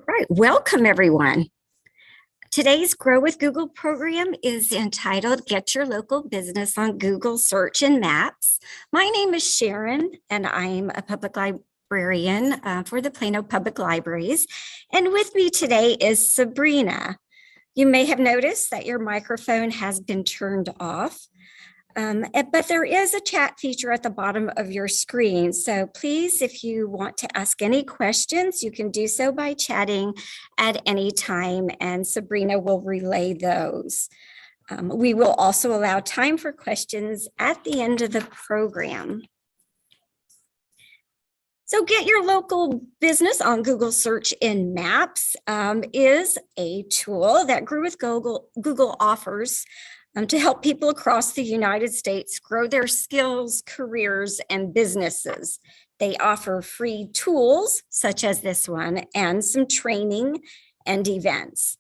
Right. Welcome, everyone. Today's Grow with Google program is entitled Get Your Local Business on Google Search and Maps. My name is Sharon, and I'm a public librarian for the Plano Public Libraries. And with me today is Sabrina. You may have noticed that your microphone has been turned off. But there is a chat feature at the bottom of your screen. So please, if you want to ask any questions, you can do so by chatting at any time, and Sabrina will relay those. We will also allow time for questions at the end of the program. So Get Your Local Business on Google Search and Maps is a tool that Grow with Google offers to help people across the United States grow their skills, careers, and businesses. They offer free tools such as this one and some training and events.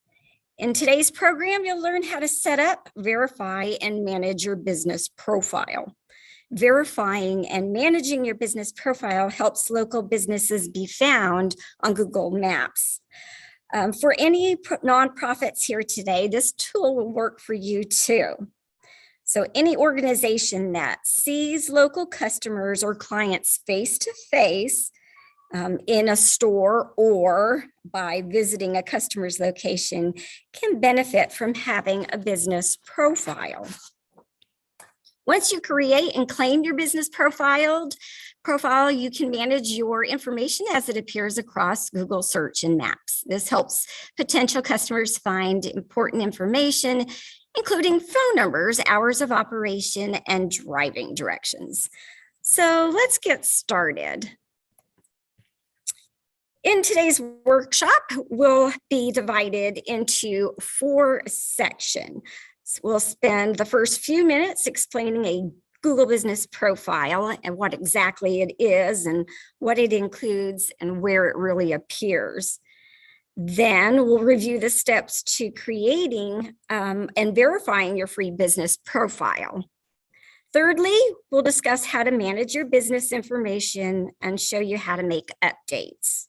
In today's program, you'll learn how to set up, verify, and manage your business profile. Verifying and managing your business profile helps local businesses be found on Google Maps. For any nonprofits here today, this tool will work for you too. So any organization that sees local customers or clients face-to-face in a store or by visiting a customer's location can benefit from having a business profile. Once you create and claim your business profile, you can manage your information as it appears across Google Search and Maps. This helps potential customers find important information, including phone numbers, hours of operation, and driving directions. So let's get started. In today's workshop, we'll be divided into 4 sections. We'll spend the first few minutes explaining a Google Business Profile and what exactly it is and what it includes and where it really appears. Then we'll review the steps to creating and verifying your free business profile. Thirdly, we'll discuss how to manage your business information and show you how to make updates.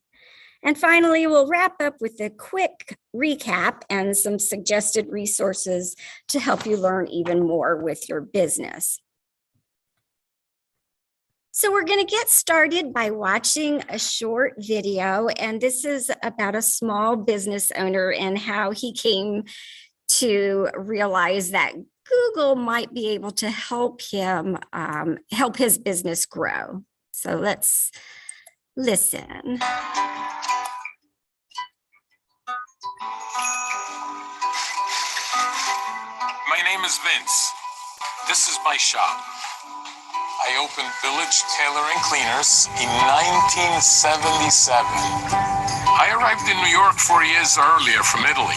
And finally, we'll wrap up with a quick recap and some suggested resources to help you learn even more with your business. So we're going to get started by watching a short video, and this is about a small business owner and how he came to realize that Google might be able to help him help his business grow. So let's listen. My name is Vince. This is my shop. I opened Village Tailor and Cleaners in 1977. I arrived in New York 4 years earlier from Italy.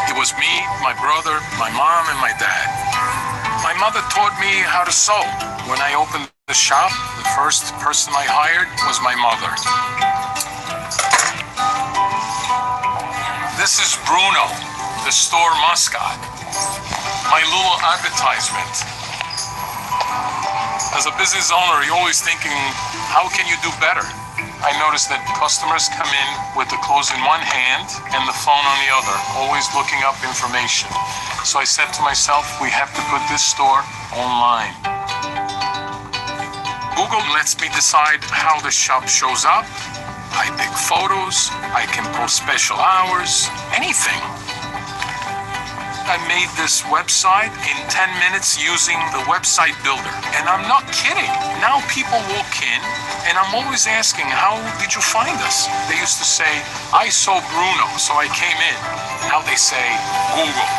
It was me, my brother, my mom, and my dad. My mother taught me how to sew. When I opened the shop, the first person I hired was my mother. This is Bruno, the store mascot. My little advertisement. As a business owner, you're always thinking, how can you do better? I noticed that customers come in with the clothes in one hand and the phone on the other, always looking up information. So I said to myself, we have to put this store online. Google lets me decide how the shop shows up. I pick photos, I can post special hours, anything. I made this website in 10 minutes using the website builder. And I'm not kidding. Now people walk in and I'm always asking, how did you find us? They used to say, I saw Bruno, so I came in. Now they say, Google.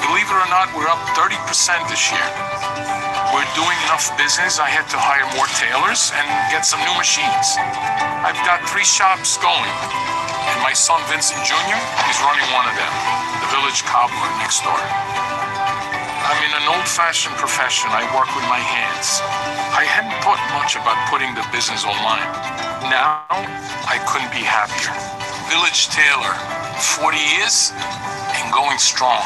Believe it or not, we're up 30% this year. We're doing enough business. I had to hire more tailors and get some new machines. I've got 3 shops going. And my son Vincent Jr. is running one of them, the Village Cobbler next door. I'm in an old-fashioned profession. I work with my hands. I hadn't thought much about putting the business online. Now, I couldn't be happier. Village Tailor, 40 years and going strong.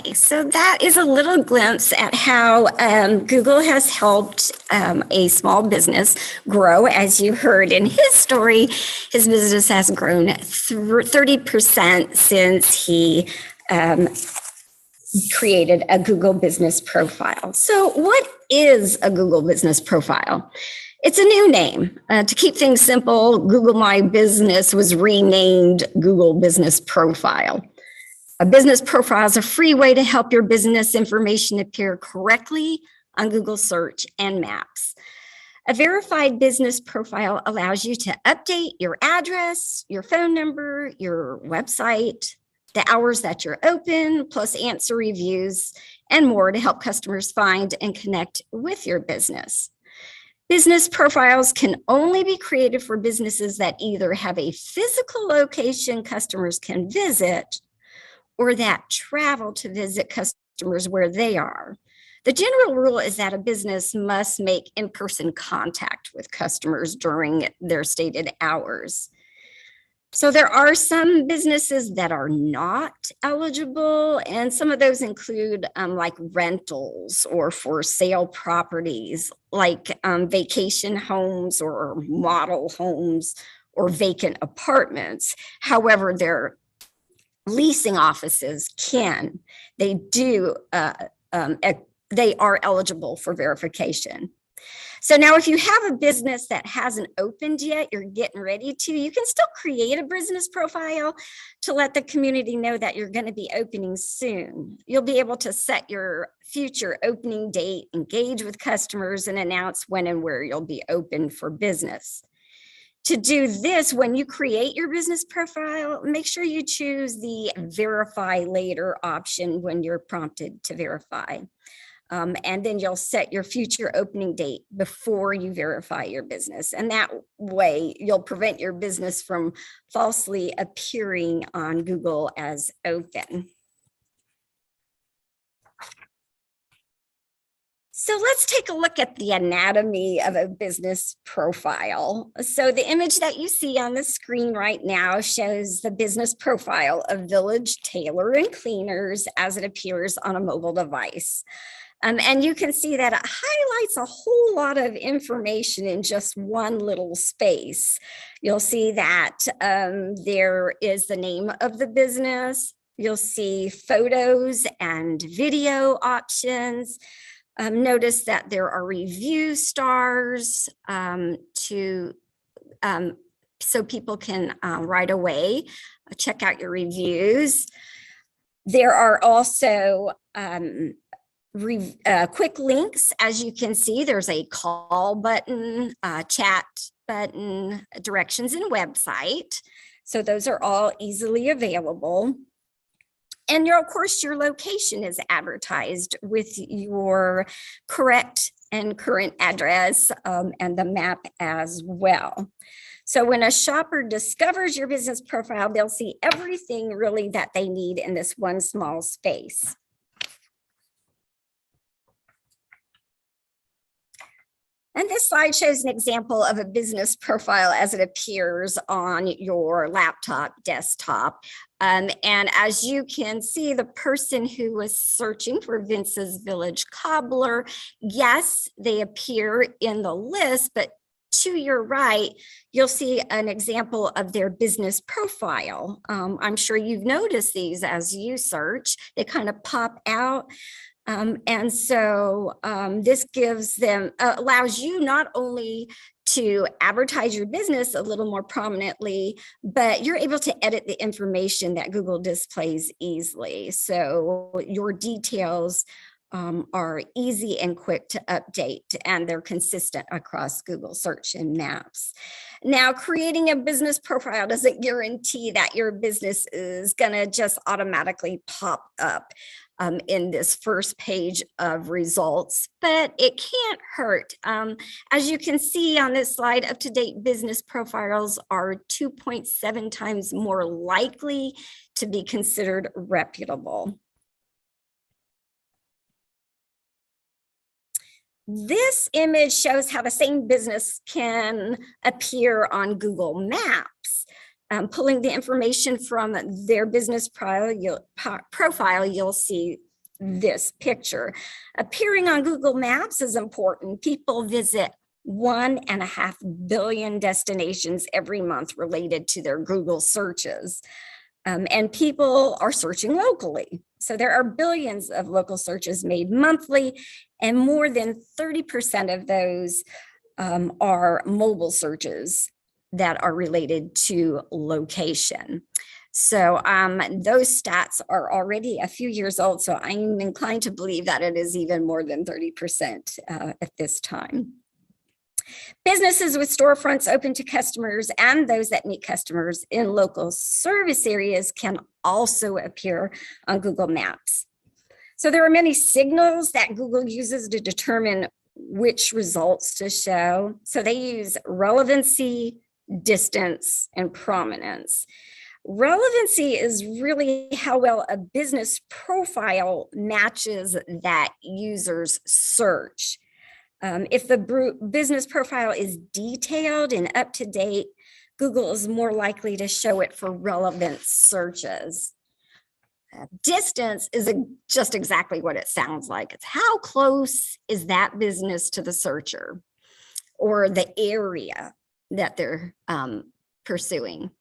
Okay, so that is a little glimpse at how Google has helped a small business grow. As you heard in his story, his business has grown 30% since he created a Google business profile. So what is a Google business profile? It's a new name. To keep things simple, Google My Business was renamed Google Business Profile. A business profile is a free way to help your business information appear correctly on Google Search and Maps. A verified business profile allows you to update your address, your phone number, your website, the hours that you're open, plus answer reviews and more to help customers find and connect with your business. Business profiles can only be created for businesses that either have a physical location customers can visit or that travel to visit customers where they are. The general rule is that a business must make in-person contact with customers during their stated hours. So there are some businesses that are not eligible, and some of those include like rentals or for sale properties, like vacation homes or model homes or vacant apartments. However, their leasing offices can, they are eligible for verification. So now if you have a business that hasn't opened yet, you're getting ready to, you can still create a business profile to let the community know that you're going to be opening soon. You'll be able to set your future opening date, engage with customers, and announce when and where you'll be open for business. To do this, when you create your business profile, make sure you choose the verify later option when you're prompted to verify. And then you'll set your future opening date before you verify your business. And that way you'll prevent your business from falsely appearing on Google as open. So let's take a look at the anatomy of a business profile. So the image that you see on the screen right now shows the business profile of Village Tailor and Cleaners as it appears on a mobile device. And you can see that it highlights a whole lot of information in just one little space. You'll see that there is the name of the business. You'll see photos and video options. Notice that there are review stars so people can right away check out your reviews. There are also quick links. As you can see, there's a call button, chat button, directions, and website. So those are all easily available. And of course, your location is advertised with your correct and current address and the map as well. So when a shopper discovers your business profile, they'll see everything really that they need in this one small space. And this slide shows an example of a business profile as it appears on your laptop desktop. And as you can see, the person who was searching for Vince's Village Cobbler, yes, they appear in the list, but to your right, you'll see an example of their business profile. I'm sure you've noticed these as you search. They kind of pop out. And so this gives them, allows you not only to advertise your business a little more prominently, but you're able to edit the information that Google displays easily. So your details are easy and quick to update, and they're consistent across Google Search and Maps. Now, creating a business profile doesn't guarantee that your business is going to just automatically pop up in this first page of results, but it can't hurt. As you can see on this slide, up-to-date business profiles are 2.7 times more likely to be considered reputable. This image shows how the same business can appear on Google Maps. Pulling the information from their business profile, you'll see this picture. Appearing on Google Maps is important. People visit 1.5 billion destinations every month related to their Google searches. And people are searching locally. So there are billions of local searches made monthly, and more than 30% of those are mobile searches that are related to location. So those stats are already a few years old, so I'm inclined to believe that it is even more than 30% at this time. Businesses with storefronts open to customers and those that meet customers in local service areas can also appear on Google Maps. So there are many signals that Google uses to determine which results to show. So they use relevancy, distance, and prominence. Relevancy is really how well a business profile matches that user's search. If the business profile is detailed and up to date, Google is more likely to show it for relevant searches. Distance is just exactly what it sounds like. It's how close is that business to the searcher or the area that they're pursuing.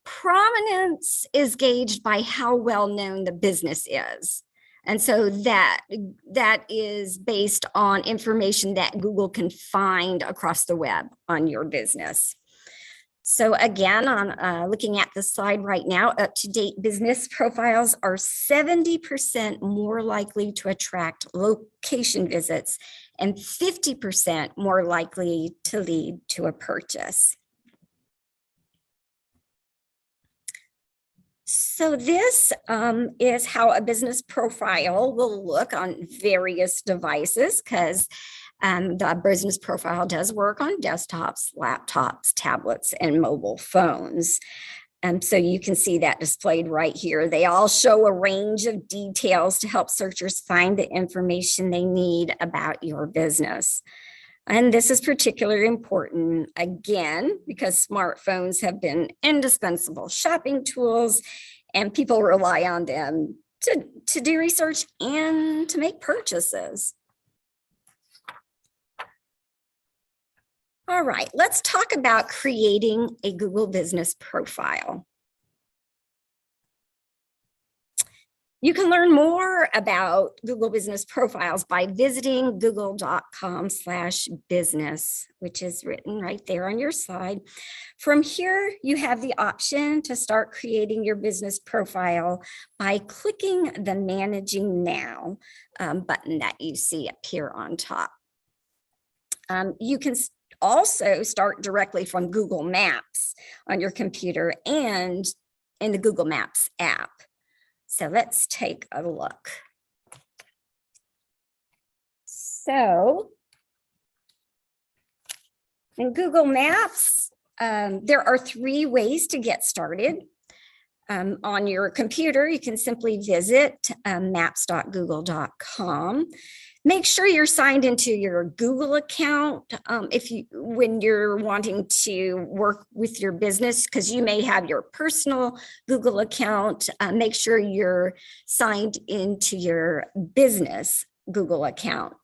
Prominence is gauged by how well known the business is. And so that is based on information that Google can find across the web on your business. So again, on looking at the slide right now, up-to-date business profiles are 70% more likely to attract location visits and 50% more likely to lead to a purchase. So this is how a business profile will look on various devices, because the business profile does work on desktops, laptops, tablets, and mobile phones. So you can see that displayed right here. They all show a range of details to help searchers find the information they need about your business. And this is particularly important, again, because smartphones have been indispensable shopping tools, and people rely on them to do research and to make purchases. All right, let's talk about creating a Google business profile. You can learn more about Google business profiles by visiting google.com/business, which is written right there on your slide. From here, you have the option to start creating your business profile by clicking the Managing Now button that you see up here on top. You can also start directly from Google Maps on your computer and in the Google Maps app. So let's take a look. So in Google Maps, there are 3 ways to get started. On your computer, you can simply visit maps.google.com. Make sure you're signed into your Google account when you're wanting to work with your business, because you may have your personal Google account. Make sure you're signed into your business Google account.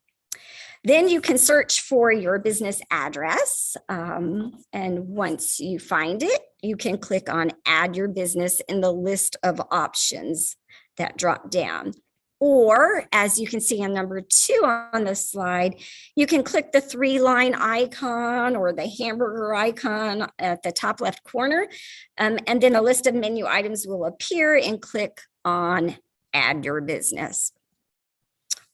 Then you can search for your business address. And once you find it, you can click on Add Your Business in the list of options that drop down. Or, as you can see on number 2 on the slide, you can click the 3-line icon or the hamburger icon at the top left corner, and then a list of menu items will appear, and click on Add Your Business.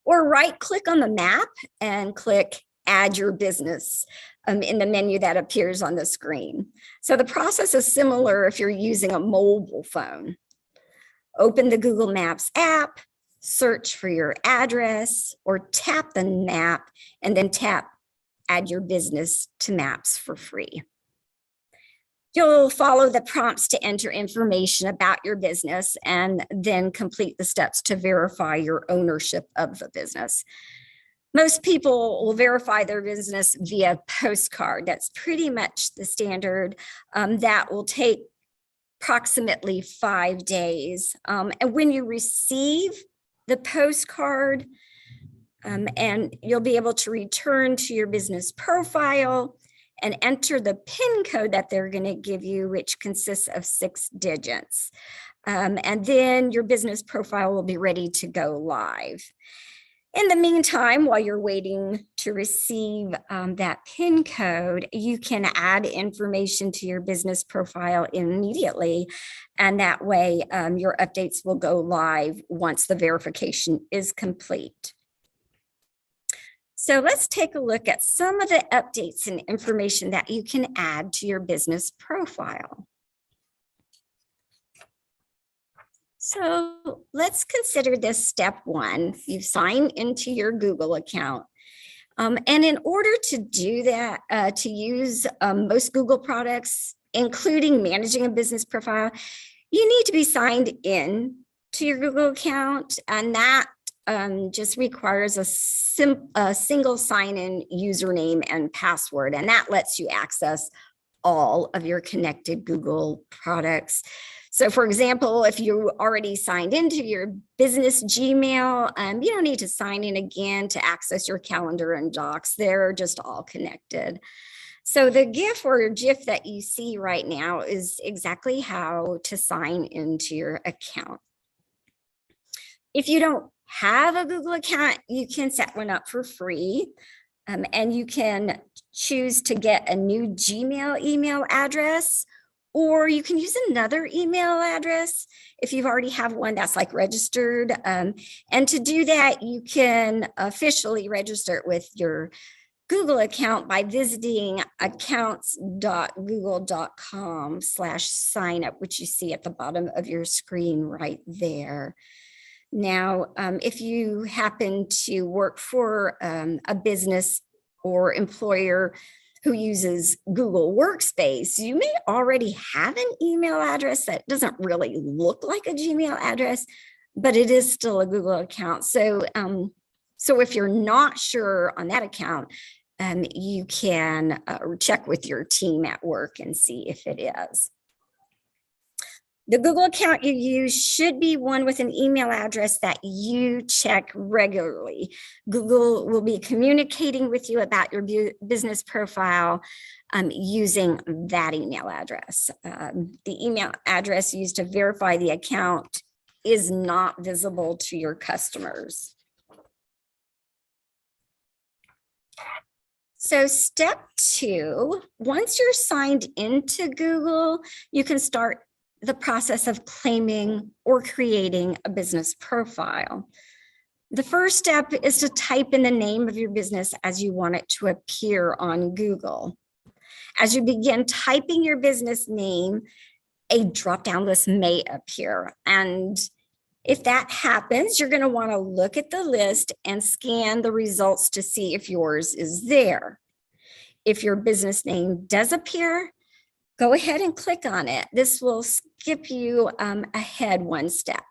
Or right-click on the map and click Add Your Business in the menu that appears on the screen. So the process is similar if you're using a mobile phone. Open the Google Maps app, search for your address, or tap the map and then tap Add Your Business to Maps for free. You'll follow the prompts to enter information about your business and then complete the steps to verify your ownership of the business. Most people will verify their business via postcard. That's pretty much the standard. That will take approximately 5 days. And when you receive the postcard, and you'll be able to return to your business profile and enter the PIN code that they're going to give you, which consists of 6 digits. And then your business profile will be ready to go live. In the meantime, while you're waiting to receive that PIN code, you can add information to your business profile immediately. And that way, your updates will go live once the verification is complete. So let's take a look at some of the updates and information that you can add to your business profile. So let's consider this step 1. You've signed into your Google account. And in order to do that, to use most Google products, including managing a business profile, you need to be signed in to your Google account, and that just requires a single sign-in username and password, and that lets you access all of your connected Google products. So for example, if you already signed into your business Gmail, you don't need to sign in again to access your calendar and docs. They're just all connected. So the GIF or GIF that you see right now is exactly how to sign into your account. If you don't have a Google account, you can set one up for free, and you can choose to get a new Gmail email address, or you can use another email address if you've already have one that's like registered. And to do that, you can officially register it with your Google account by visiting accounts.google.com/signup, which you see at the bottom of your screen right there. Now, if you happen to work for a business or employer who uses Google Workspace, you may already have an email address that doesn't really look like a Gmail address, but it is still a Google account. So, so if you're not sure on that account, you can check with your team at work and see if it is. The Google account you use should be one with an email address that you check regularly. Google will be communicating with you about your business profile using that email address. The email address used to verify the account is not visible to your customers. So step 2, once you're signed into Google, you can start the process of claiming or creating a business profile. The first step is to type in the name of your business as you want it to appear on Google. As you begin typing your business name, a drop-down list may appear. And if that happens, you're going to want to look at the list and scan the results to see if yours is there. If your business name does appear, go ahead and click on it. This will skip you ahead one step.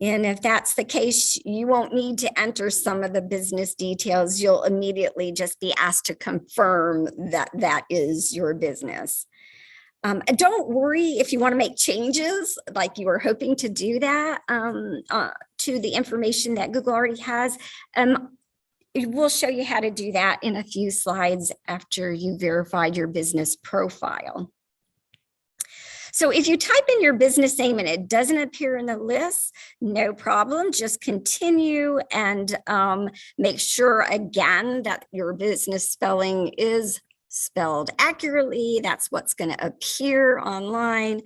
And if that's the case, you won't need to enter some of the business details. You'll immediately just be asked to confirm that that is your business. Don't worry if you want to make changes, like you were hoping to do that to the information that Google already has. We'll show you how to do that in a few slides after you verified your business profile. So if you type in your business name and it doesn't appear in the list, no problem, just continue and make sure again that your business spelling is spelled accurately. That's what's going to appear online.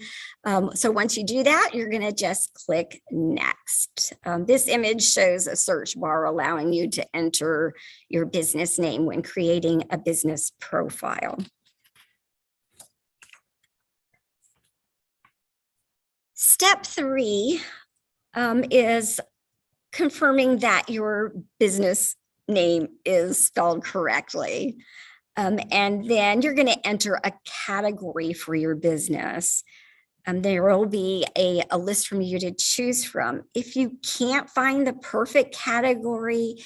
So once you do that, you're going to just click next. This image shows a search bar allowing you to enter your business name when creating a business profile. Step 3 is confirming that your business name is spelled correctly. And then you're going to enter a category for your business. There will be a list from you to choose from. If you can't find the perfect category,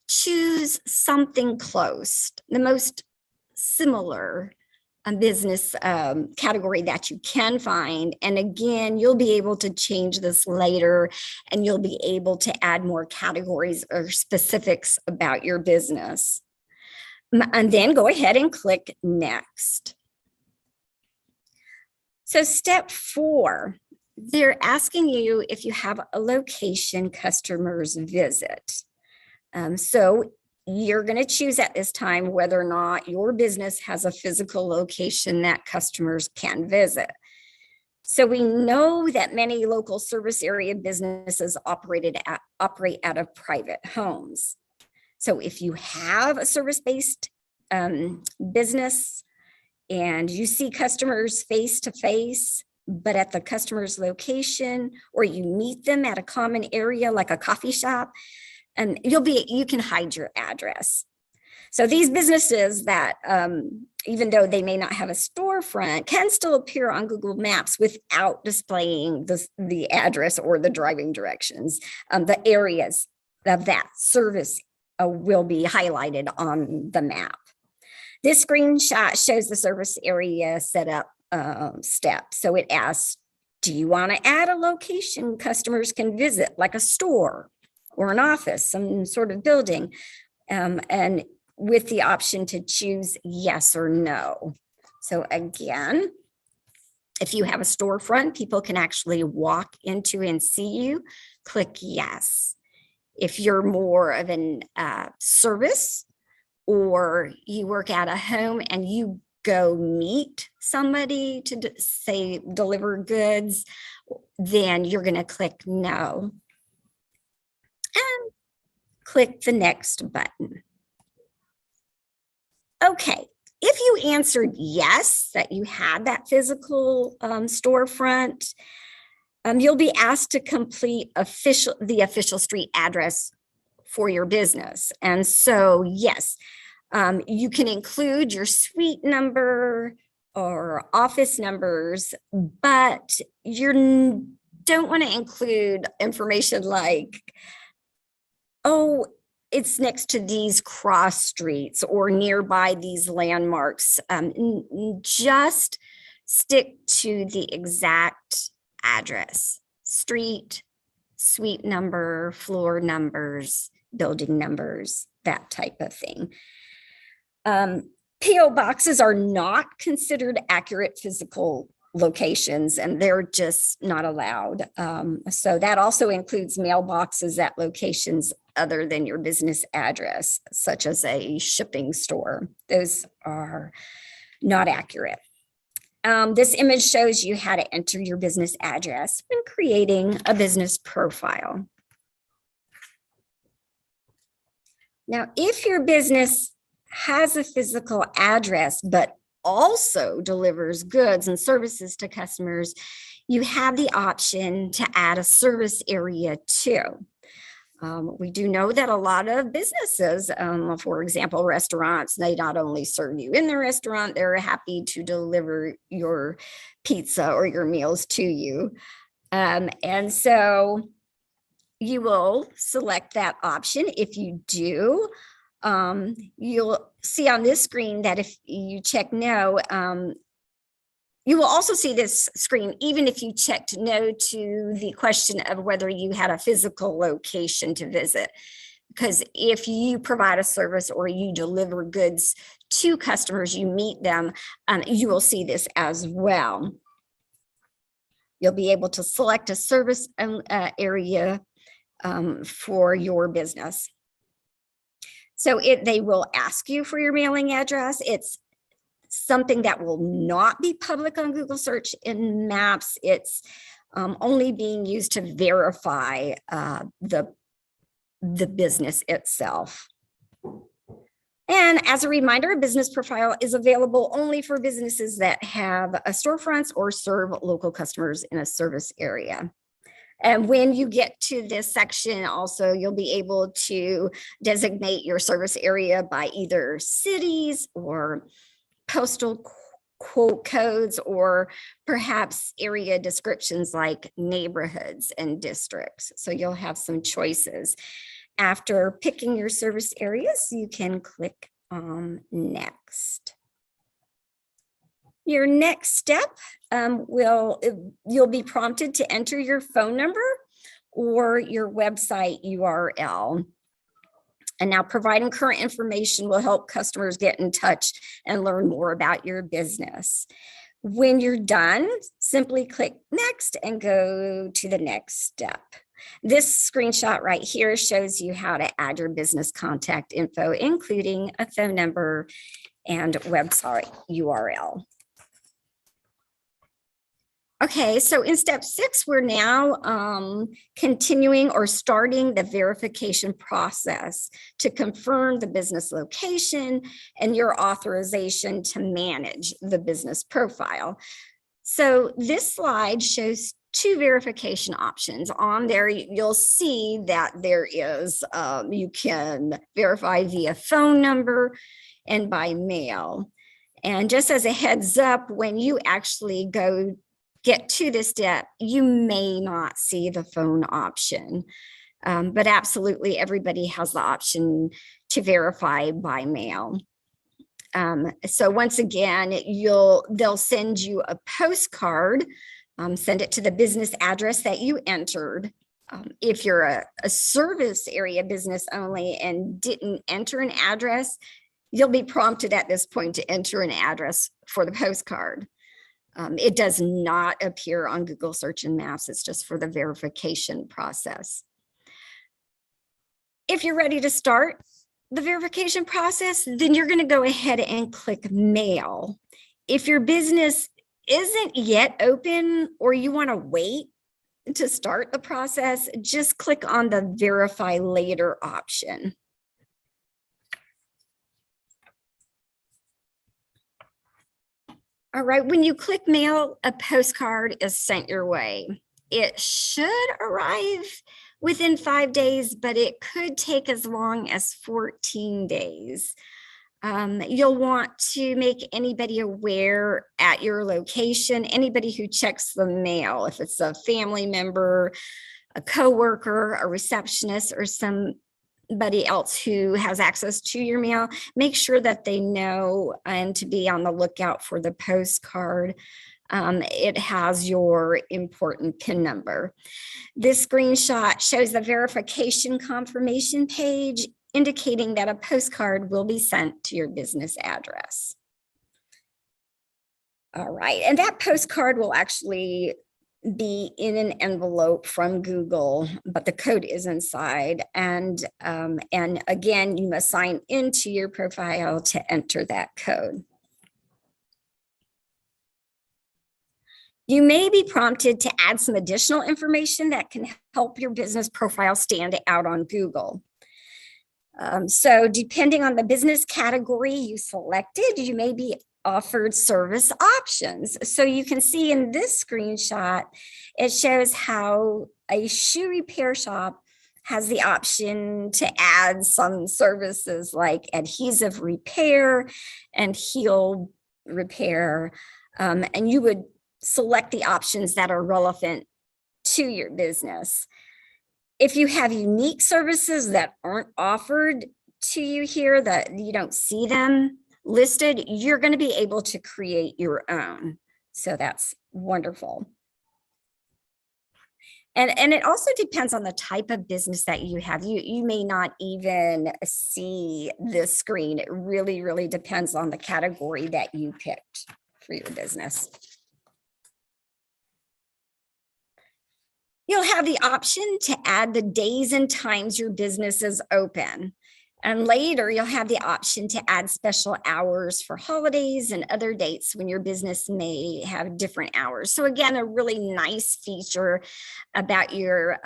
choose something close, the most similar a business category that you can find. And again, you'll be able to change this later, and you'll be able to add more categories or specifics about your business. And then go ahead and click next. So step 4, they're asking you if you have a location customers visit. So you're going to choose at this time whether or not your business has a physical location that customers can visit. So we know that many local service area businesses operate out of private homes. So if you have a service-based business and you see customers face to face, but at the customer's location, or you meet them at a common area like a coffee shop, and you can hide your address. So these businesses that, even though they may not have a storefront, can still appear on Google Maps without displaying the address or the driving directions. The areas of that service will be highlighted on the map. This screenshot shows the service area setup step. So it asks, do you want to add a location customers can visit, like a store or an office, some sort of building? And with the option to choose yes or no. So again, if you have a storefront, people can actually walk into and see you, click yes. If you're more of an service, or you work at a home and you go meet somebody to say deliver goods, then you're going to click no and click the next button. Okay, if you answered yes, that you had that physical storefront, you'll be asked to complete the official street address for your business. And so, yes, you can include your suite number or office numbers, but you don't want to include information like, oh, it's next to these cross streets or nearby these landmarks. Just stick to the exact address, street, suite number, floor numbers, building numbers, that type of thing. PO boxes are not considered accurate physical locations, and they're just not allowed. So that also includes mailboxes at locations other than your business address, such as a shipping store. Those are not accurate. This image shows you how to enter your business address when creating a business profile. Now, if your business has a physical address, but also delivers goods and services to customers, you have the option to add a service area too. We do know that a lot of businesses, for example, restaurants, they not only serve you in the restaurant, they're happy to deliver your pizza or your meals to you. And so you will select that option. If you do, you'll see on this screen that if you check no, you will also see this screen even if you checked no to the question of whether you had a physical location to visit. Because if you provide a service or you deliver goods to customers, you meet them, you will see this as well. You'll be able to select a service area for your business. So they will ask you for your mailing address. It's something that will not be public on Google search and maps. It's only being used to verify the business itself. And as a reminder, a business profile is available only for businesses that have storefronts or serve local customers in a service area. And when you get to this section, also, you'll be able to designate your service area by either cities or postal quote codes, or perhaps area descriptions like neighborhoods and districts. So you'll have some choices. After picking your service areas, you can click on next. Your next step you'll be prompted to enter your phone number or your website URL. And now providing current information will help customers get in touch and learn more about your business. When you're done, simply click next and go to the next step. This screenshot right here shows you how to add your business contact info, including a phone number and website URL. Okay, so in step 6, we're now continuing or starting the verification process to confirm the business location and your authorization to manage the business profile. So this slide shows 2 verification options. On there, you'll see that there is, you can verify via phone number and by mail. And just as a heads up, when you actually get to this step, you may not see the phone option, but absolutely everybody has the option to verify by mail. So once again, they'll send you a postcard, send it to the business address that you entered. If you're a service area business only and didn't enter an address, you'll be prompted at this point to enter an address for the postcard. It does not appear on Google Search and Maps. It's just for the verification process. If you're ready to start the verification process, then you're going to go ahead and click Mail. If your business isn't yet open or you want to wait to start the process, just click on the Verify Later option. All right, when you click mail, a postcard is sent your way. It should arrive within 5 days, but it could take as long as 14 days. You'll want to make anybody aware at your location, anybody who checks the mail, if it's a family member, a coworker, a receptionist, or somebody else who has access to your mail, make sure that they know and to be on the lookout for the postcard. It has your important PIN number. This screenshot shows the verification confirmation page indicating that a postcard will be sent to your business address. All right, and that postcard will actually be in an envelope from Google, but the code is inside. And again, you must sign into your profile to enter that code. You may be prompted to add some additional information that can help your business profile stand out on Google. So depending on the business category you selected, you may be offered service options. So you can see in this screenshot, it shows how a shoe repair shop has the option to add some services like adhesive repair and heel repair. And you would select the options that are relevant to your business. If you have unique services that aren't offered to you here, that you don't see them listed, you're going to be able to create your own. So that's wonderful. And it also depends on the type of business that you have. You may not even see this screen. It really, really depends on the category that you picked for your business. You'll have the option to add the days and times your business is open. And later, you'll have the option to add special hours for holidays and other dates when your business may have different hours. So again, a really nice feature about your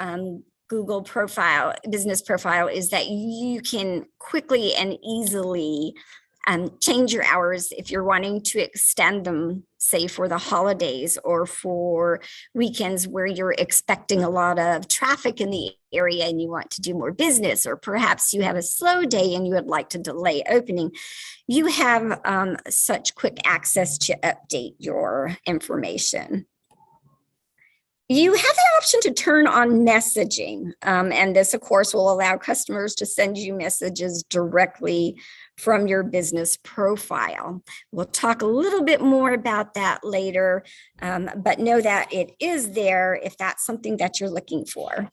Google profile, business profile, is that you can quickly and easily change your hours if you're wanting to extend them, say for the holidays or for weekends where you're expecting a lot of traffic in the area and you want to do more business, or perhaps you have a slow day and you would like to delay opening. You have such quick access to update your information. You have the option to turn on messaging, and this, of course, will allow customers to send you messages directly from your business profile. We'll talk a little bit more about that later, but know that it is there if that's something that you're looking for.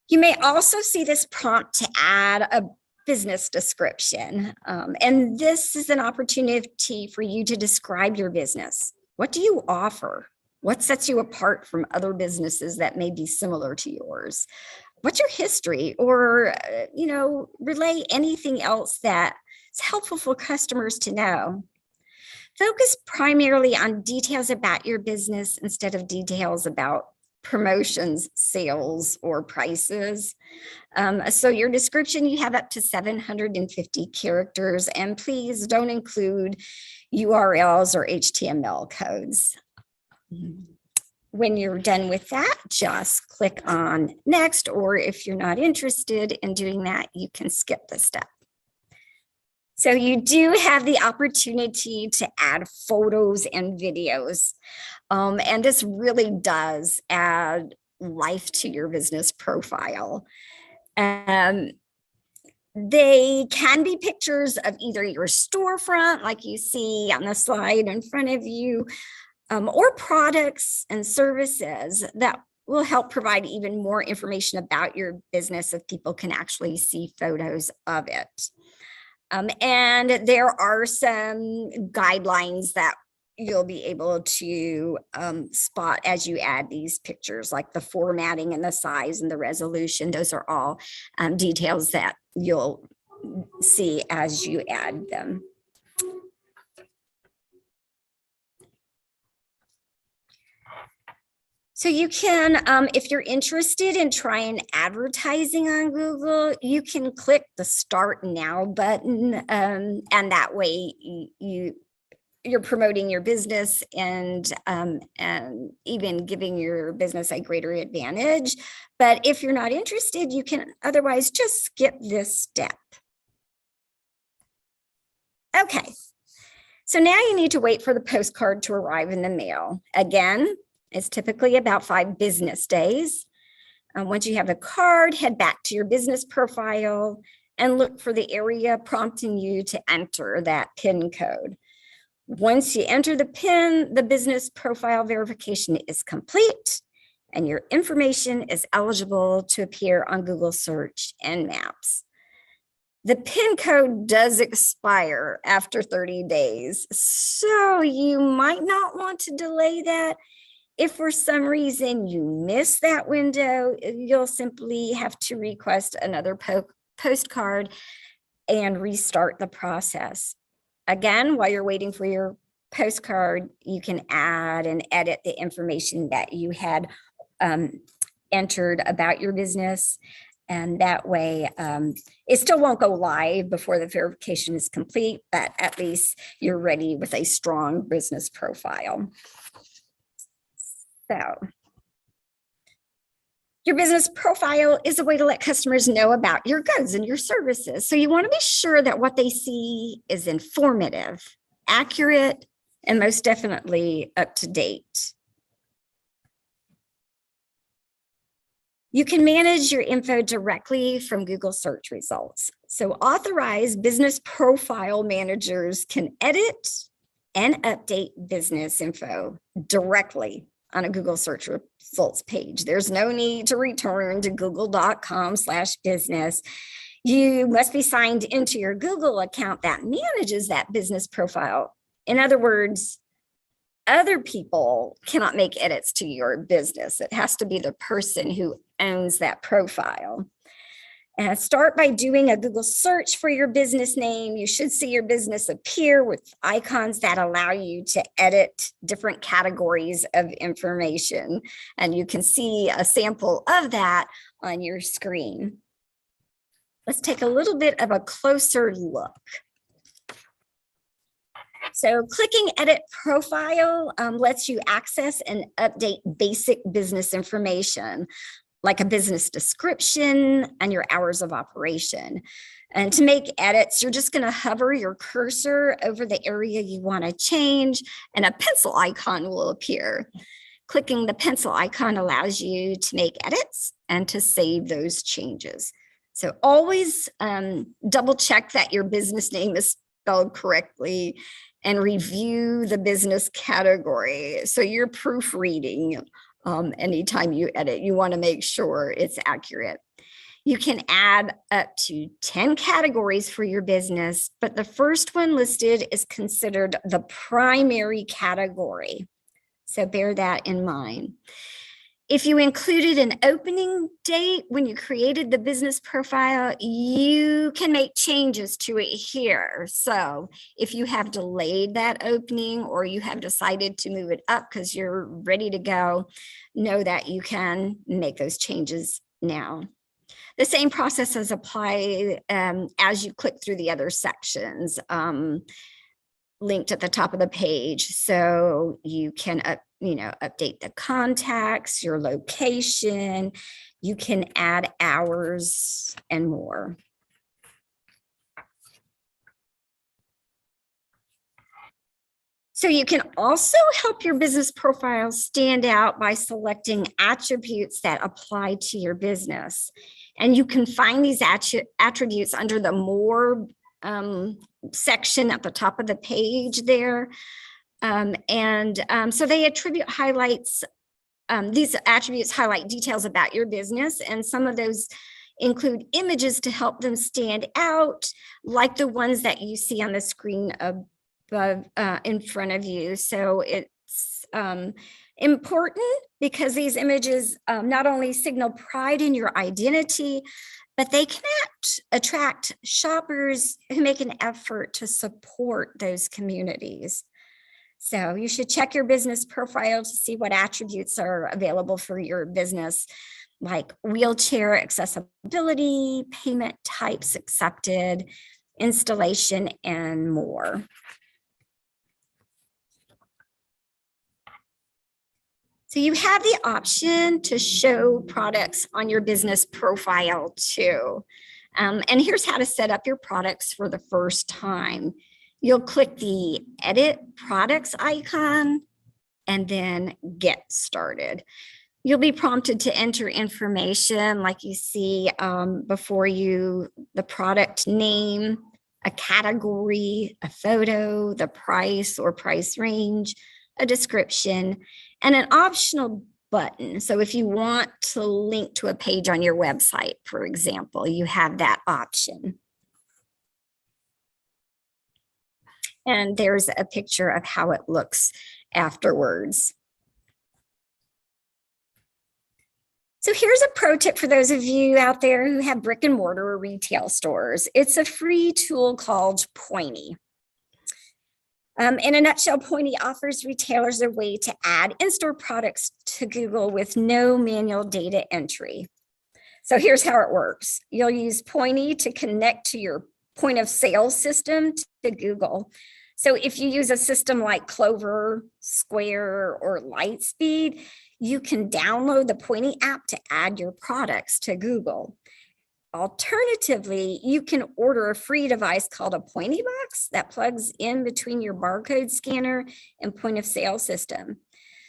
You may also see this prompt to add a business description, and this is an opportunity for you to describe your business. What do you offer? What sets you apart from other businesses that may be similar to yours? What's your history? Or, relay anything else that's helpful for customers to know. Focus primarily on details about your business instead of details about promotions, sales, or prices. So your description, you have up to 750 characters, and please don't include URLs or HTML codes. When you're done with that, just click on next, or if you're not interested in doing that, you can skip the step. So you do have the opportunity to add photos and videos, and this really does add life to your business profile. They can be pictures of either your storefront, like you see on the slide in front of you, or products and services that will help provide even more information about your business if people can actually see photos of it. And there are some guidelines that you'll be able to spot as you add these pictures, like the formatting and the size and the resolution. Those are all details that you'll see as you add them. So you can, if you're interested in trying advertising on Google, you can click the Start Now button, and that way you're promoting your business and even giving your business a greater advantage. But if you're not interested, you can otherwise just skip this step. Okay, so now you need to wait for the postcard to arrive in the mail. Again, it's typically about 5 business days. Once you have the card, head back to your business profile and look for the area prompting you to enter that PIN code. Once you enter the PIN, the business profile verification is complete and your information is eligible to appear on Google Search and Maps. The PIN code does expire after 30 days, so you might not want to delay that. If for some reason you miss that window, you'll simply have to request another postcard and restart the process. Again, while you're waiting for your postcard, you can add and edit the information that you had entered about your business. And that way, it still won't go live before the verification is complete, but at least you're ready with a strong business profile. So your business profile is a way to let customers know about your goods and your services. So you want to be sure that what they see is informative, accurate, and most definitely up to date. You can manage your info directly from Google search results. So authorized business profile managers can edit and update business info directly on a Google search results page. There's no need to return to google.com/business. You must be signed into your Google account that manages that business profile. In other words, other people cannot make edits to your business. It has to be the person who owns that profile. Start by doing a Google search for your business name. You should see your business appear with icons that allow you to edit different categories of information. And you can see a sample of that on your screen. Let's take a little bit of a closer look. So clicking Edit Profile lets you access and update basic business information, like a business description and your hours of operation. And to make edits, you're just going to hover your cursor over the area you want to change, and a pencil icon will appear. Clicking the pencil icon allows you to make edits and to save those changes. So always double check that your business name is spelled correctly and review the business category. So you're proofreading anytime you edit, you want to make sure it's accurate. You can add up to 10 categories for your business, but the first one listed is considered the primary category. So bear that in mind. If you included an opening date when you created the business profile, you can make changes to it here. So if you have delayed that opening or you have decided to move it up because you're ready to go, know that you can make those changes now. The same process is applied as you click through the other sections linked at the top of the page. So you can update the contacts, your location, you can add hours and more. So you can also help your business profile stand out by selecting attributes that apply to your business. And you can find these attributes under the More section at the top of the page there. So they attribute highlights, these attributes highlight details about your business, and some of those include images to help them stand out, like the ones that you see on the screen above in front of you. So it's important because these images not only signal pride in your identity, but they can attract shoppers who make an effort to support those communities. So you should check your business profile to see what attributes are available for your business, like wheelchair accessibility, payment types accepted, installation, and more. So you have the option to show products on your business profile too. And here's how to set up your products for the first time. You'll click the Edit Products icon and then Get Started. You'll be prompted to enter information like you see before you, the product name, a category, a photo, the price or price range, a description, and an optional button. So if you want to link to a page on your website, for example, you have that option. And there's a picture of how it looks afterwards. So here's a pro tip for those of you out there who have brick and mortar or retail stores. It's a free tool called Pointy. In a nutshell, Pointy offers retailers a way to add in-store products to Google with no manual data entry. So here's how it works. You'll use Pointy to connect to your point of sale system to Google. So if you use a system like Clover, Square, or Lightspeed, you can download the Pointy app to add your products to Google. Alternatively, you can order a free device called a Pointy Box that plugs in between your barcode scanner and point of sale system.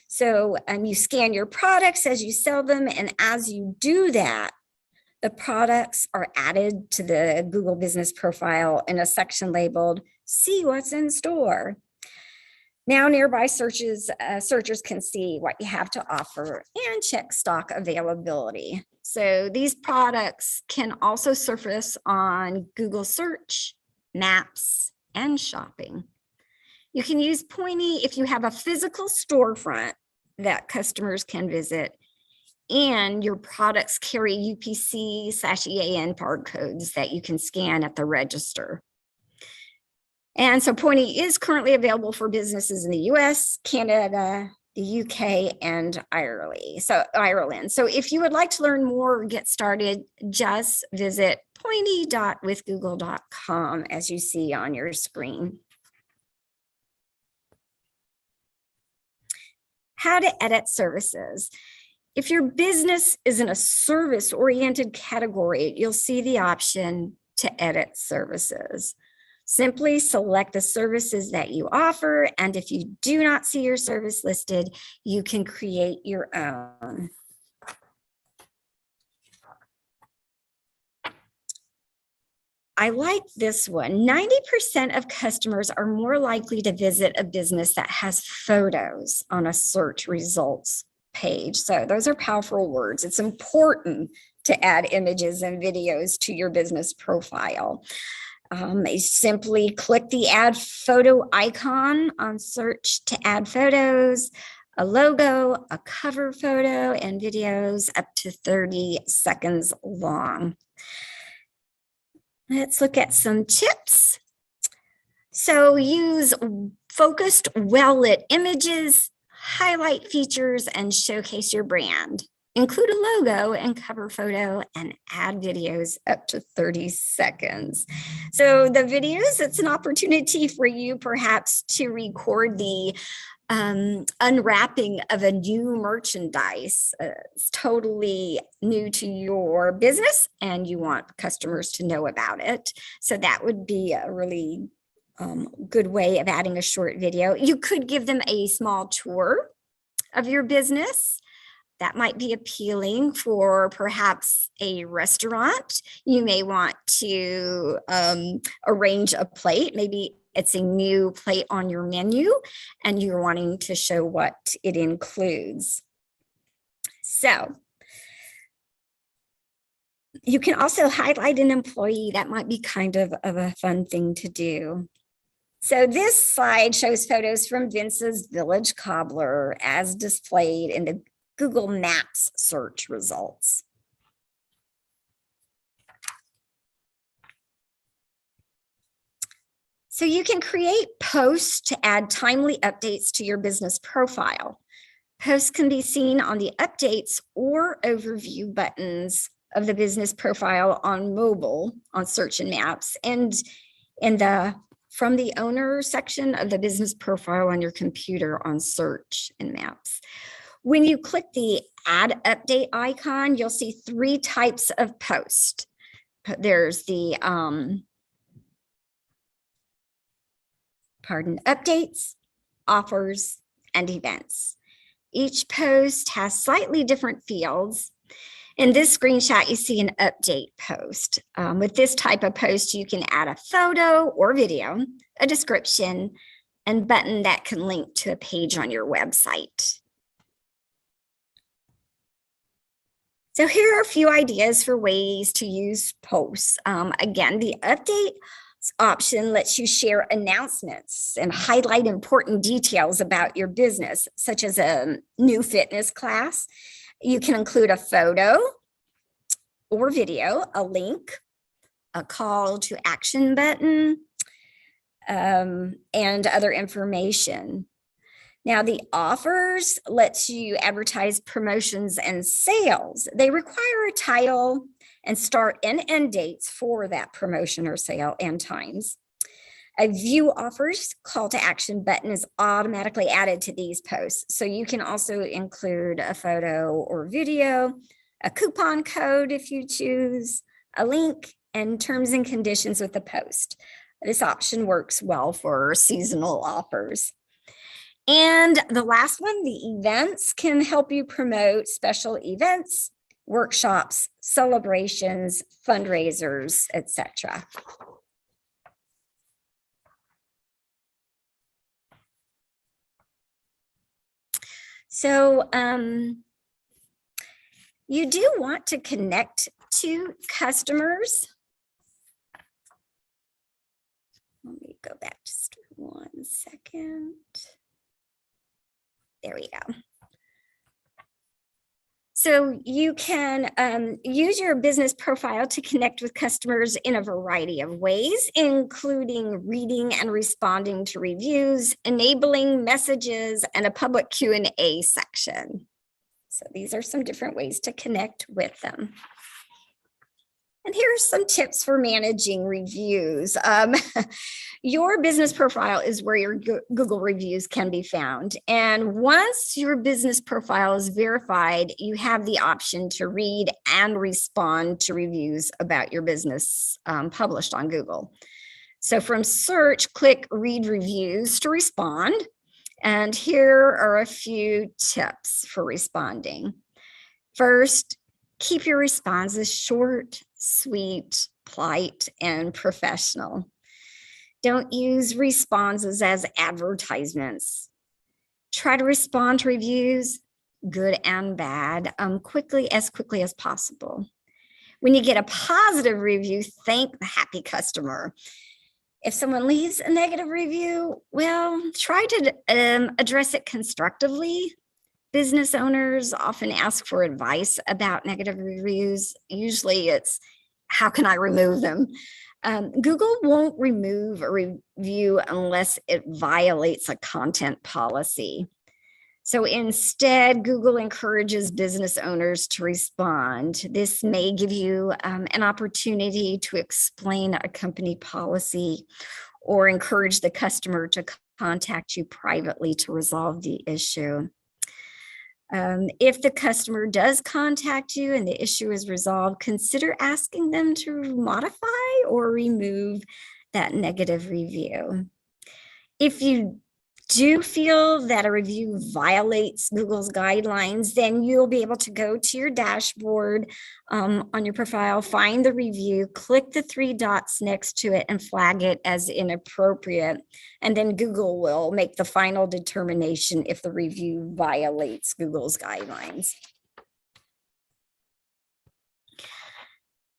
So you scan your products as you sell them, and as you do that, the products are added to the Google business profile in a section labeled "See What's in Store." Now nearby searchers can see what you have to offer and check stock availability. So these products can also surface on Google Search, Maps, and Shopping. You can use Pointy if you have a physical storefront that customers can visit, and your products carry UPC/EAN barcodes that you can scan at the register. And so Pointy is currently available for businesses in the US, Canada, the UK, and Ireland. So if you would like to learn more or get started, just visit pointy.withgoogle.com as you see on your screen. How to edit services. If your business is in a service-oriented category, you'll see the option to edit services. Simply select the services that you offer, and if you do not see your service listed, you can create your own. I like this one. 90% of customers are more likely to visit a business that has photos on a search results page. So those are powerful words. It's important to add images and videos to your business profile. Simply click the add photo icon on search to add photos, a logo, a cover photo, and videos up to 30 seconds long. Let's look at some tips. So use focused, well-lit images, highlight features, and showcase your brand. Include a logo and cover photo and add videos up to 30 seconds. So the videos, it's an opportunity for you perhaps to record the unwrapping of a new merchandise. It's totally new to your business and you want customers to know about it. So that would be a really good way of adding a short video. You could give them a small tour of your business. That might be appealing for perhaps a restaurant. You may want to arrange a plate. Maybe it's a new plate on your menu and you're wanting to show what it includes. So you can also highlight an employee. That might be kind of a fun thing to do. So this slide shows photos from Vince's Village Cobbler as displayed in the Google Maps search results. So you can create posts to add timely updates to your business profile. Posts can be seen on the updates or overview buttons of the business profile on mobile, on search and maps, and in the from the owner section of the business profile on your computer on search and maps. When you click the add update icon, you'll see 3 types of posts. There's the updates, offers, and events. Each post has slightly different fields. In this screenshot, you see an update post. With this type of post, you can add a photo or video, a description, and button that can link to a page on your website. So here are a few ideas for ways to use posts. Again, the update option lets you share announcements and highlight important details about your business, such as a new fitness class. You can include a photo or video, a link, a call to action button, and other information. Now, the offers lets you advertise promotions and sales. They require a title and start and end dates for that promotion or sale and times. A view offers call to action button is automatically added to these posts. So you can also include a photo or video, a coupon code if you choose, a link, and terms and conditions with the post. This option works well for seasonal offers. And the last one, the events, can help you promote special events, workshops, celebrations, fundraisers, etc. So you do want to connect to customers. Let me go back just 1 second. There we go. So you can use your business profile to connect with customers in a variety of ways, including reading and responding to reviews, enabling messages, and a public Q&A section. So these are some different ways to connect with them. And here are some tips for managing reviews. Your business profile is where your Google reviews can be found. And once your business profile is verified, you have the option to read and respond to reviews about your business published on Google. So from search, click read reviews to respond. And here are a few tips for responding. First, keep your responses short, sweet, polite, and professional. Don't use responses as advertisements. Try to respond to reviews, good and bad, quickly as possible. When you get a positive review, thank the happy customer. If someone leaves a negative review, well, try to address it constructively. Business owners often ask for advice about negative reviews. Usually it's, how can I remove them? Google won't remove a review unless it violates a content policy. So instead, Google encourages business owners to respond. This may give you an opportunity to explain a company policy or encourage the customer to contact you privately to resolve the issue. If the customer does contact you and the issue is resolved, consider asking them to modify or remove that negative review. If you do feel that a review violates Google's guidelines, then you'll be able to go to your dashboard on your profile, find the review, click the 3 dots next to it and flag it as inappropriate. And then Google will make the final determination if the review violates Google's guidelines.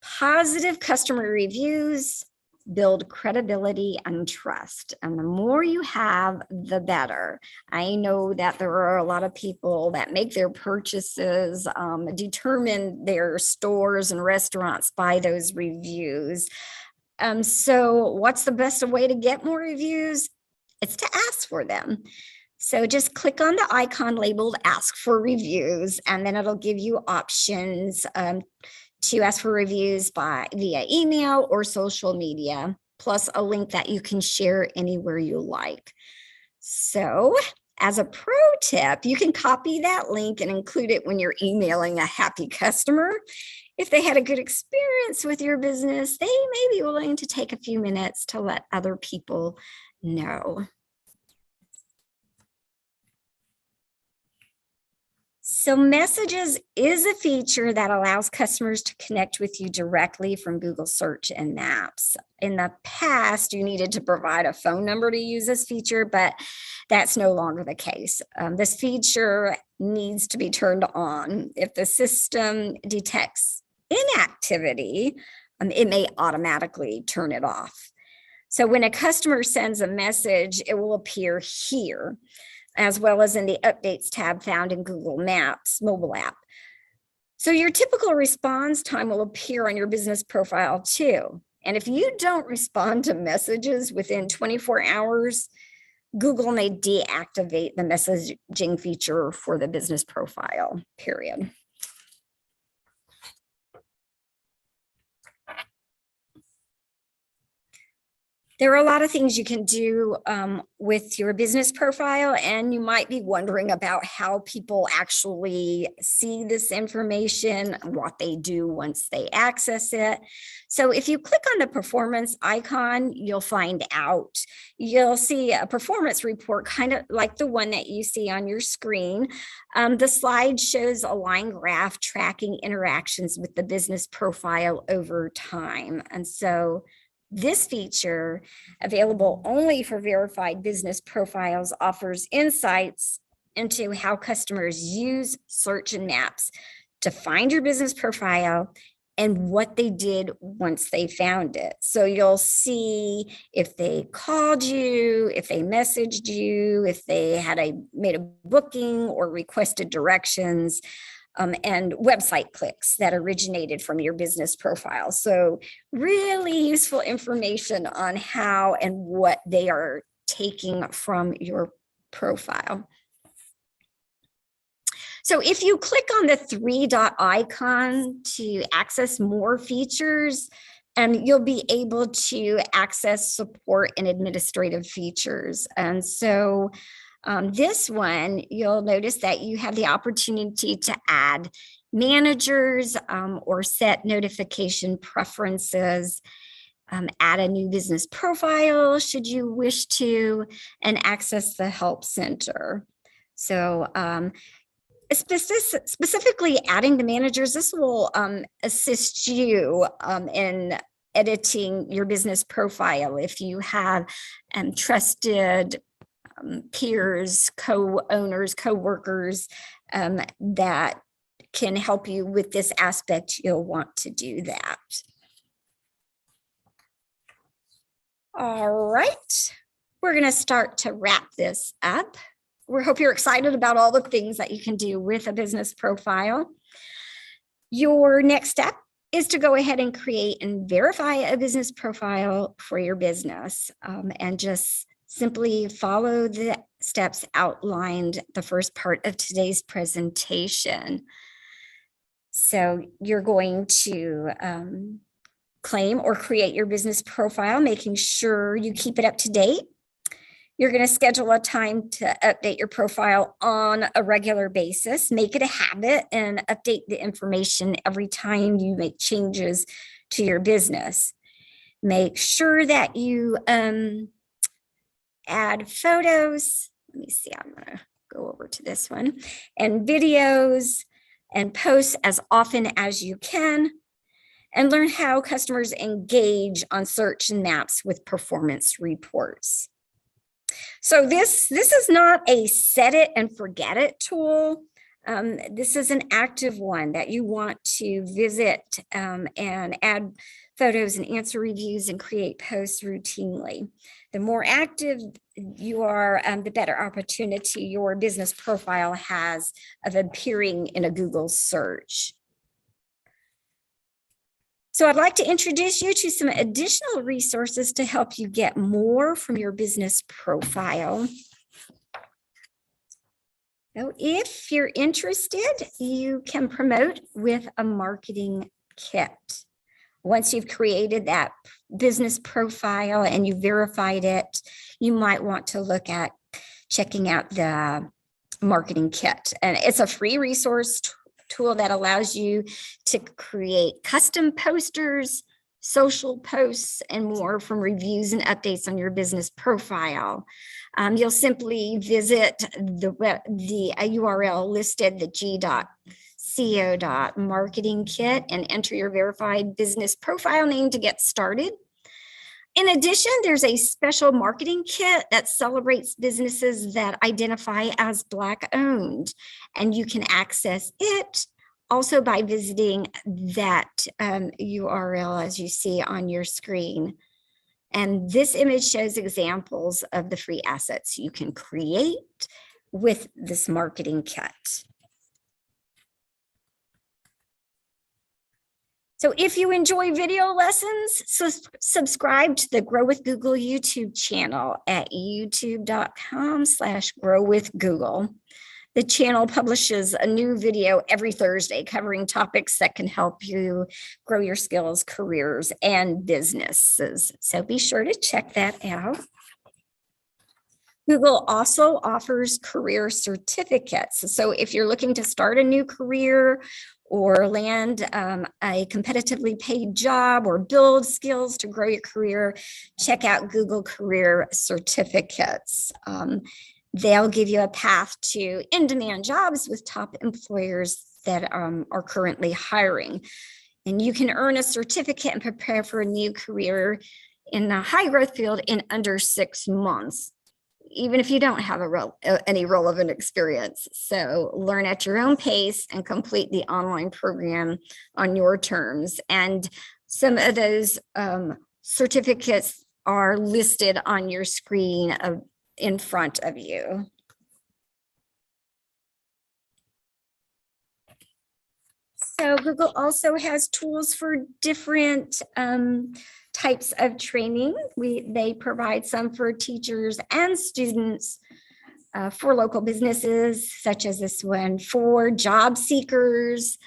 Positive customer reviews build credibility and trust. And the more you have, the better. I know that there are a lot of people that make their purchases, determine their stores and restaurants by those reviews. So what's the best way to get more reviews? It's to ask for them. So just click on the icon labeled ask for reviews, and then it'll give you options to ask for reviews via email or social media, plus a link that you can share anywhere you like. So as a pro tip, you can copy that link and include it when you're emailing a happy customer. If they had a good experience with your business, they may be willing to take a few minutes to let other people know. So Messages is a feature that allows customers to connect with you directly from Google Search and Maps. In the past, you needed to provide a phone number to use this feature, but that's no longer the case. This feature needs to be turned on. If the system detects inactivity, it may automatically turn it off. So when a customer sends a message, it will appear here, as well as in the Updates tab found in Google Maps mobile app. So your typical response time will appear on your business profile too. And if you don't respond to messages within 24 hours, Google may deactivate the messaging feature for the business profile, period. There are a lot of things you can do with your business profile, and you might be wondering about how people actually see this information, what they do once they access it. So if you click on the performance icon, you'll find out. You'll see a performance report, kind of like the one that you see on your screen. The slide shows a line graph tracking interactions with the business profile over time. And so this feature, available only for verified business profiles, offers insights into how customers use search and maps to find your business profile and what they did once they found it. So you'll see if they called you, if they messaged you, if they had made a booking or requested directions, and website clicks that originated from your business profile. So really useful information on how and what they are taking from your profile. So if you click on the three dot icon to access more features, you'll be able to access support and administrative features. And so this one, you'll notice that you have the opportunity to add managers or set notification preferences, add a new business profile should you wish to, and access the help center. So specifically adding the managers, this will assist you in editing your business profile if you have trusted peers, co-owners, co-workers that can help you with this aspect. You'll want to do that. All right, we're going to start to wrap this up. We hope you're excited about all the things that you can do with a business profile. Your next step is to go ahead and create and verify a business profile for your business, and just simply follow the steps outlined the first part of today's presentation. So you're going to claim or create your business profile, making sure you keep it up to date. You're going to schedule a time to update your profile on a regular basis. Make it a habit and update the information every time you make changes to your business. Make sure that you add photos. Let me see, I'm going to go over to this one, and videos, and post as often as you can, and learn how customers engage on search and maps with performance reports. So this is not a set it and forget it tool. This is an active one that you want to visit and add photos and answer reviews and create posts routinely. The more active you are, the better opportunity your business profile has of appearing in a Google search. So I'd like to introduce you to some additional resources to help you get more from your business profile. So if you're interested, you can promote with a marketing kit. Once you've created that business profile and you verified it, you might want to look at checking out the marketing kit. And it's a free resource tool that allows you to create custom posters, social posts, and more from reviews and updates on your business profile. You'll simply visit the URL listed, the g.co.marketing-kit, and enter your verified business profile name to get started. In addition, there's a special marketing kit that celebrates businesses that identify as Black-owned, and you can access it also by visiting that URL as you see on your screen. And this image shows examples of the free assets you can create with this marketing kit. So if you enjoy video lessons, subscribe to the Grow with Google YouTube channel at youtube.com/growwithgoogle. The channel publishes a new video every Thursday covering topics that can help you grow your skills, careers, and businesses. So be sure to check that out. Google also offers career certificates. So if you're looking to start a new career or land a competitively paid job or build skills to grow your career, check out Google Career Certificates. They'll give you a path to in-demand jobs with top employers that are currently hiring. And you can earn a certificate and prepare for a new career in a high-growth field in under 6 months, even if you don't have any relevant experience. So learn at your own pace and complete the online program on your terms. And some of those certificates are listed on your screen in front of you. So Google also has tools for different types of training. They provide some for teachers and students, for local businesses, such as this one, for job seekers,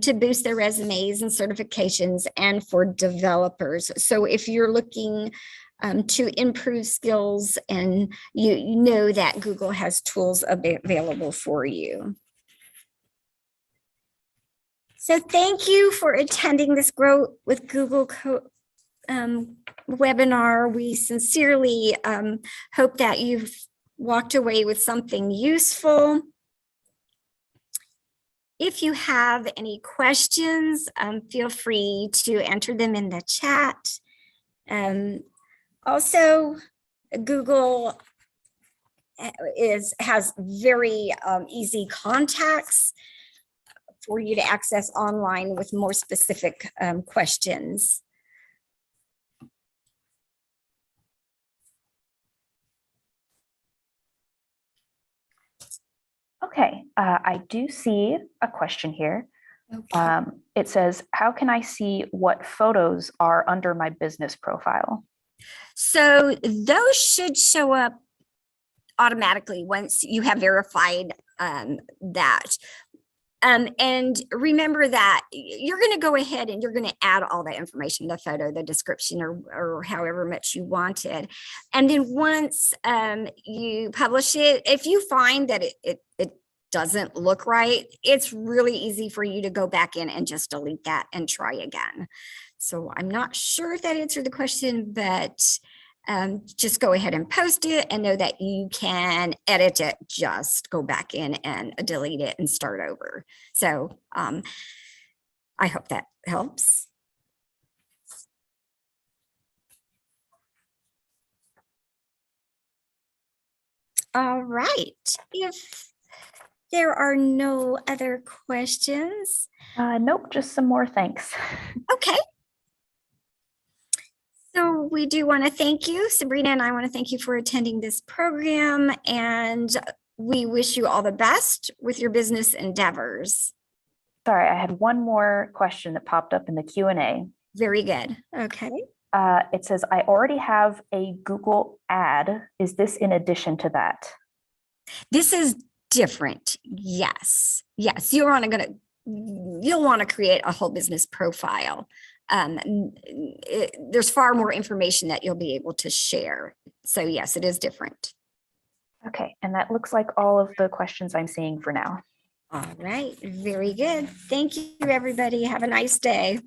to boost their resumes and certifications, and for developers. So if you're looking to improve skills, and you know that Google has tools available for you. So thank you for attending this Grow with Google webinar. We sincerely hope that you've walked away with something useful. If you have any questions, feel free to enter them in the chat. Also, Google has very easy contacts for you to access online with more specific questions. Okay, I do see a question here. Okay. It says, how can I see what photos are under my business profile? So those should show up automatically once you have verified that. And remember that you're going to go ahead and you're going to add all that information, the photo, the description, or however much you wanted. And then once you publish it, if you find that it doesn't look right, it's really easy for you to go back in and just delete that and try again. So I'm not sure if that answered the question, but just go ahead and post it and know that you can edit it, just go back in and delete it and start over. So I hope that helps. All right. If there are no other questions. Nope, just some more thanks. Okay. So we do want to thank you, Sabrina, and I want to thank you for attending this program, and we wish you all the best with your business endeavors. Sorry, I had one more question that popped up in the Q&A. Very good. Okay. It says, I already have a Google ad. Is this in addition to that? This is different. Yes. Yes. You'll want to create a whole business profile. There's far more information that you'll be able to share. So yes, it is different. Okay, and that looks like all of the questions I'm seeing for now. All right, very good. Thank you, everybody. Have a nice day.